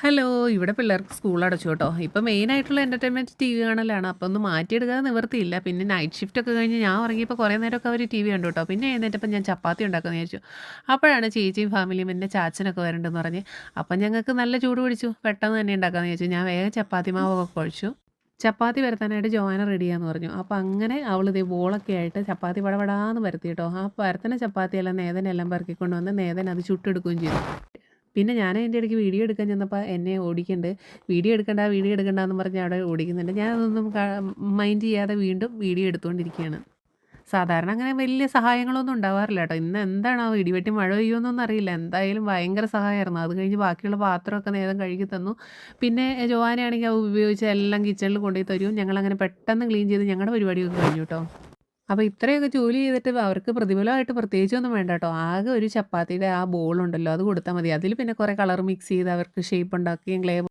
Hello! ഇവിടെ പിള്ളേർക്ക് school അടച്ചു കേട്ടോ. ഇപ്പം മെയിനായിട്ടുള്ള എന്റർടൈൻമെന്റ് ടിവി കാണലാണ്. അപ്പൊ ഒന്ന് മാറ്റിയെടുക്കാതെ നിവർത്തിയില്ല. പിന്നെ നൈറ്റ് ഷിഫ്റ്റ് ഒക്കെ കഴിഞ്ഞ് ഞാൻ ഉറങ്ങിയപ്പോൾ കുറേ നേരമൊക്കെ അവര് ടിവി കണ്ടു കേട്ടോ. പിന്നെ എഴുന്നേറ്റപ്പോൾ ഞാൻ ചപ്പാത്തി ഉണ്ടാക്കാന്ന് വിചാരിച്ചു. അപ്പോഴാണ് ചേച്ചിയും ഫാമിലിയും പിന്നെ ചാച്ചനൊക്കെ വരണ്ടെന്ന് പറഞ്ഞ്. അപ്പം ഞങ്ങൾക്ക് നല്ല ചൂട് പിടിച്ചു. പെട്ടെന്ന് തന്നെ ഉണ്ടാക്കാന്ന് വിചാരിച്ചു. ഞാൻ വേഗം ചപ്പാത്തി മാവൊക്കെ കുഴച്ചു. ചപ്പാത്തി പരത്താനായിട്ട് ജോവാന റെഡിയാന്ന് പറഞ്ഞു. അപ്പം അങ്ങനെ അവളിതേ ബോളൊക്കെ ആയിട്ട് ചപ്പാത്തി പടപടാന്ന് പരത്തി കേട്ടോ. ആ പരത്തുന്ന ചപ്പാത്തിയെല്ലാം നേതനെല്ലാം പെറുക്കിക്കൊണ്ട് വന്ന് നേതൻ അത് ചുട്ടെടുക്കുകയും ചെയ്തു. പിന്നെ ഞാൻ അതിൻ്റെ ഇടയ്ക്ക് വീഡിയോ എടുക്കാൻ ചെന്നപ്പോൾ എന്നെ ഓടിക്കുന്നുണ്ട്. വീഡിയോ എടുക്കണ്ടാന്ന് പറഞ്ഞ് അവിടെ ഓടിക്കുന്നുണ്ട്. ഞാനതൊന്നും മൈൻഡ് ചെയ്യാതെ വീണ്ടും വീഡിയോ എടുത്തുകൊണ്ടിരിക്കുകയാണ്. സാധാരണ അങ്ങനെ വലിയ സഹായങ്ങളൊന്നും ഉണ്ടാവാറില്ല കേട്ടോ. ഇന്ന് എന്താണാവോ ഇടിവെട്ടി മഴ പെയ്യുമെന്നൊന്നും അറിയില്ല. എന്തായാലും ഭയങ്കര സഹായമായിരുന്നു. അത് കഴിഞ്ഞ് ബാക്കിയുള്ള പാത്രമൊക്കെ നേരം കഴുകി തന്നു. പിന്നെ ജോവാനയാണെങ്കിൽ അത് ഉപയോഗിച്ച് എല്ലാം കിച്ചണിൽ കൊണ്ടുപോയി തരും. ഞങ്ങളങ്ങനെ പെട്ടെന്ന് ക്ലീൻ ചെയ്ത് ഞങ്ങളുടെ പരിപാടിയൊക്കെ കഴിഞ്ഞു കേട്ടോ. അപ്പോൾ ഇത്രയൊക്കെ ജോലി ചെയ്തിട്ട് അവർക്ക് പ്രതിഫലമായിട്ട് പ്രത്യേകിച്ചൊന്നും വേണ്ട കേട്ടോ. ആകെ ഒരു ചപ്പാത്തിയുടെ ആ ബോളുണ്ടല്ലോ അത് കൊടുത്താൽ മതി. അതിൽ പിന്നെ കുറേ കളർ മിക്സ് ചെയ്ത് അവർക്ക് ഷേപ്പ് ഉണ്ടാക്കുകയും ക്ലേ